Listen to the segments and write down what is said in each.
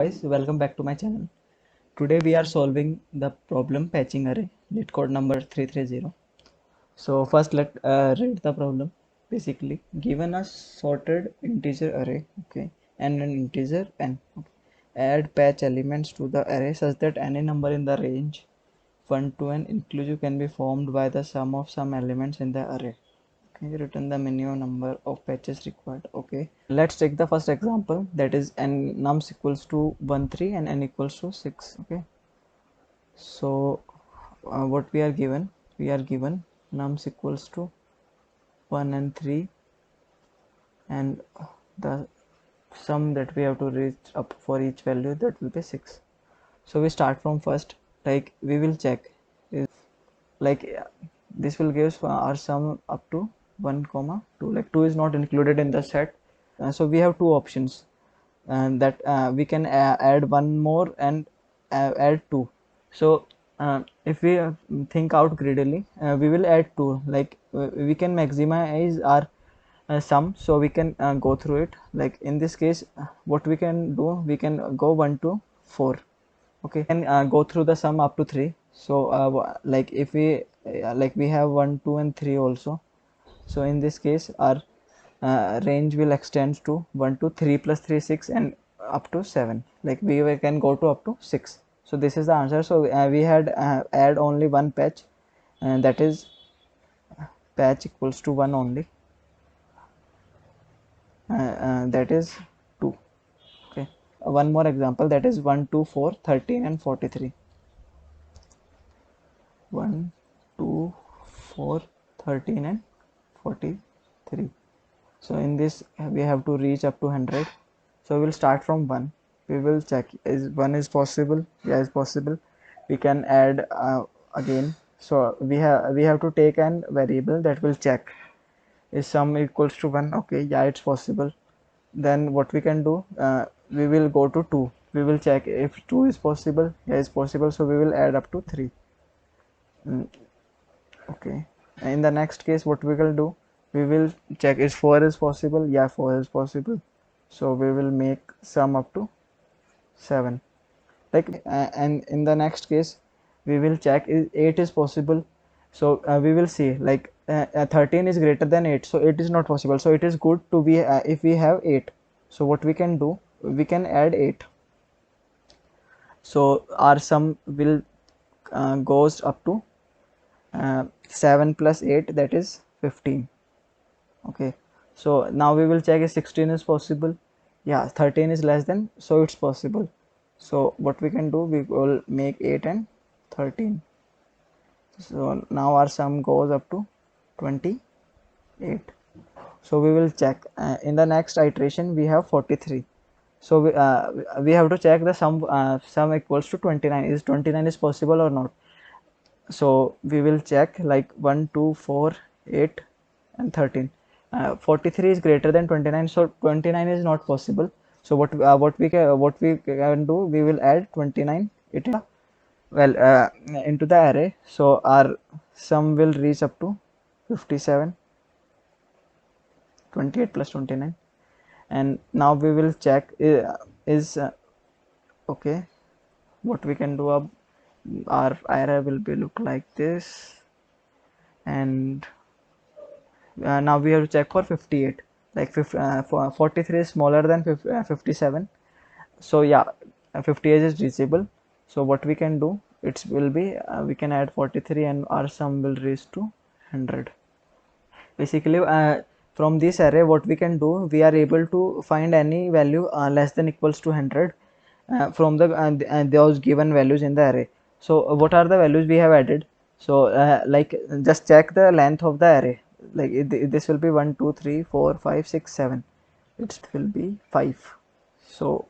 Guys, welcome back to my channel. Today we are solving the problem patching array, lit code number 330. So first let read the problem. Basically, given a sorted integer array, okay, and an integer n, okay, add patch elements to the array such that any number in the range 1 to n inclusive can be formed by the sum of some elements in the array. Okay, return the minimum number of patches required. Okay, let's take the first example, that is n nums equals to 1 3 and n equals to 6. Okay, so what we are given nums equals to 1 and 3, and the sum that we have to reach up for each value, that will be 6. So we start from first, like we will check is like this will give our sum up to 1 comma 2, like 2 is not included in the set. So we have two options, and that we can add one more and add two. So if we think out greedily, we will add two, like we can maximize our sum, so we can go through it. Like in this case, what we can do, we can go 1 to 4. Okay, and go through the sum up to 3. So like if we like we have 1 2 and 3 also. So in this case our range will extend to 1 to 3 plus 3 6 and up to 7, like we can go to up to 6. So this is the answer. So we had add only one patch, and that is patch equals to 1 only, that is 2. Okay, one more example, that is 1 2 4 13 and 43. 1 2 4 13 and 43. So in this we have to reach up to 100. So we'll start from 1. We will check is 1 is possible. Yeah, is possible. We can add again. So we have to take an variable that will check is sum equals to 1. Okay, yeah, it's possible. Then what we can do, we will go to 2. We will check if 2 is possible. Yeah, it's possible. So we will add up to 3. Okay, in the next case what we will do, we will check is 4 is possible. Yeah, 4 is possible. So we will make sum up to 7, like and in the next case we will check is 8 is possible. So we will see, like 13 is greater than 8, so 8 is not possible. So it is good to be if we have 8. So what we can do, we can add 8. So our sum will goes up to 7 plus 8, that is 15. Okay, so now we will check if 16 is possible. Yeah, 13 is less than, so it's possible. So what we can do, we will make 8 and 13. So now our sum goes up to 28. So we will check in the next iteration we have 43. So we have to check the sum equals to 29. Is 29 is possible or not? So we will check like 1 2 4 8 and 13. 43 is greater than 29, so 29 is not possible. So what we can do, we will add 29 it well into the array. So our sum will reach up to 57. 28 plus 29, and now we will check is okay, what we can do. Our array will be look like this, and now we have to check for 58, like 43 is smaller than 57. So yeah, 58 is reachable. So what we can do, it will be we can add 43 and our sum will reach to 100. Basically from this array what we can do, we are able to find any value less than equals to 100 from the those given values in the array. So what are the values we have added? So like just check the length of the array, like this will be 1 2 3 4 5 6 7, it will be 5. So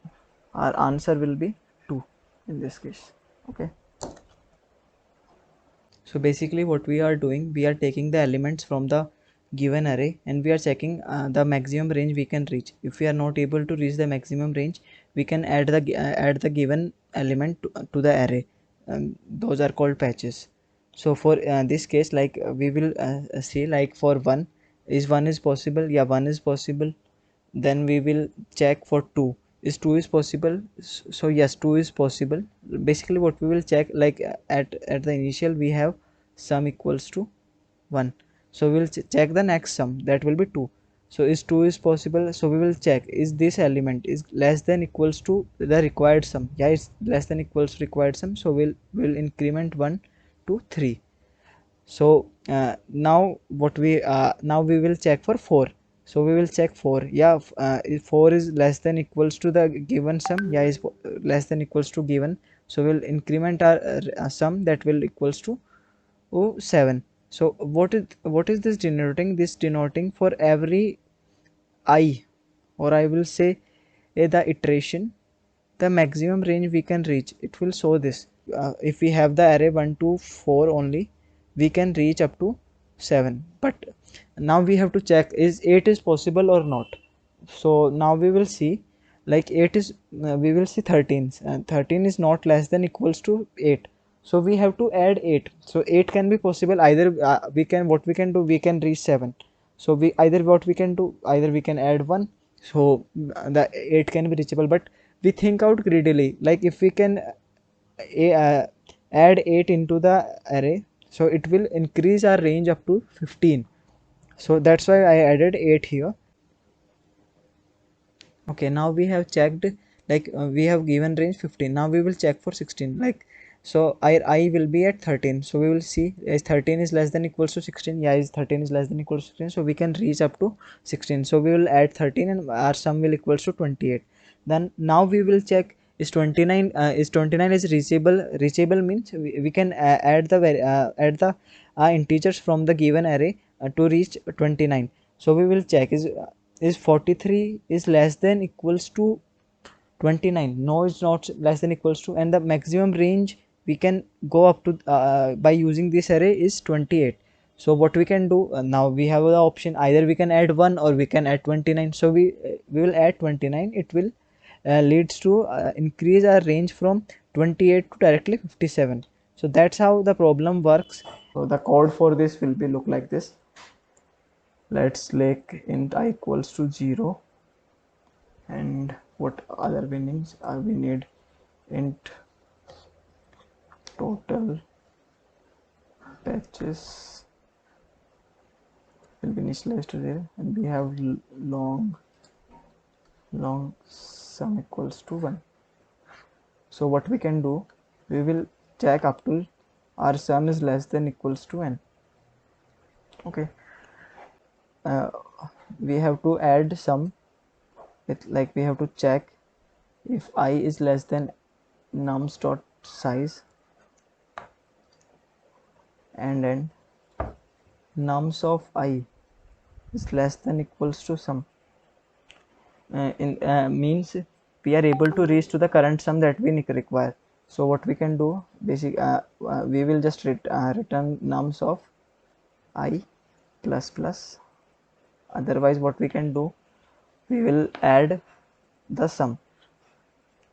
our answer will be 2 in this case. Okay, so basically what we are doing, we are taking the elements from the given array and we are checking the maximum range we can reach. If we are not able to reach the maximum range, we can add the given element to the array. Those are called patches. So for this case, like we will see, like for 1 is possible. Yeah, 1 is possible. Then we will check for 2. is 2 is possible. So yes, 2 is possible. Basically what we will check, like at the initial we have sum equals to 1, so we'll check the next sum, that will be 2. So is 2 is possible, so we will check is this element is less than equals to the required sum. Yeah, it's less than equals to required sum, so we'll increment 1 to 3. So now what we now we will check for 4. So we will check 4. Yeah, if 4 is less than equals to the given sum. Yeah, is less than equals to given, so we'll increment our sum, that will equals to 7. So what is this denoting? This denoting for every I, or I will say the iteration, the maximum range we can reach, it will show this. If we have the array 1 to 4 only, we can reach up to 7, but now we have to check is 8 is possible or not. So now we will see, like 8 is we will see 13, and 13 is not less than equals to 8, so we have to add 8. So 8 can be possible, either we can, what we can do, we can reach 7. So we either, what we can do, either we can add 1, so the 8 can be reachable. But we think out greedily, like if we can add 8 into the array, so it will increase our range up to 15. So that's why I added 8 here. Okay, now we have checked, like we have given range 15. Now we will check for 16, like, so I will be at 13. So we will see is 13 is less than equals to 16. Yeah, is 13 is less than equals to 16, so we can reach up to 16. So we will add 13 and our sum will equals to 28. Then now we will check is 29 is 29 is reachable. Reachable means we can add the integers from the given array to reach 29. So we will check is 43 is less than equals to 29. No, it's not less than equals to, and the maximum range we can go up to by using this array is 28. So what we can do, now we have the option, either we can add 1 or we can add 29. So we will add 29. It will leads to increase our range from 28 to directly 57. So that's how the problem works. So the code for this will be look like this. Let's like int I equals to 0, and what other meanings we need, int total patches will be initialized to 0, and we have long sum equals to 1. So what we can do, we will check up to our sum is less than equals to n. Okay, uh, we have to add some, like we have to check if I is less than nums dot size, and then nums of I is less than equals to sum. In means we are able to reach to the current sum that we require. So what we can do, we will just return nums of I plus plus. Otherwise what we can do, we will add the sum.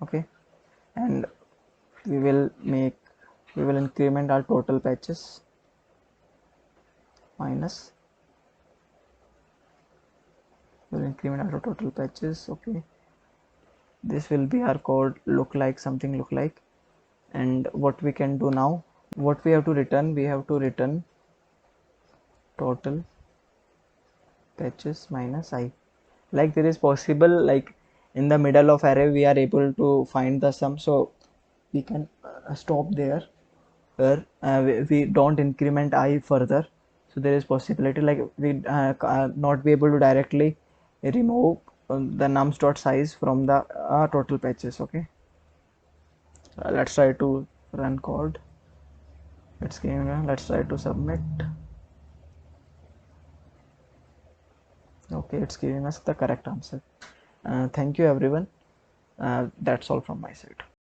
Okay, and we will increment our total patches minus, we'll increment our total patches. Okay, this will be our code look like, something look like. And what we can do now, what we have to return, we have to return total patches minus I. Like there is possible, like in the middle of array we are able to find the sum, so we can stop there, where we don't increment I further. So there is possibility, like we not be able to directly remove the nums dot size from the total patches. Okay, let's try to run code. Let's try to submit. Okay, it's giving us the correct answer. Thank you everyone. That's all from my side.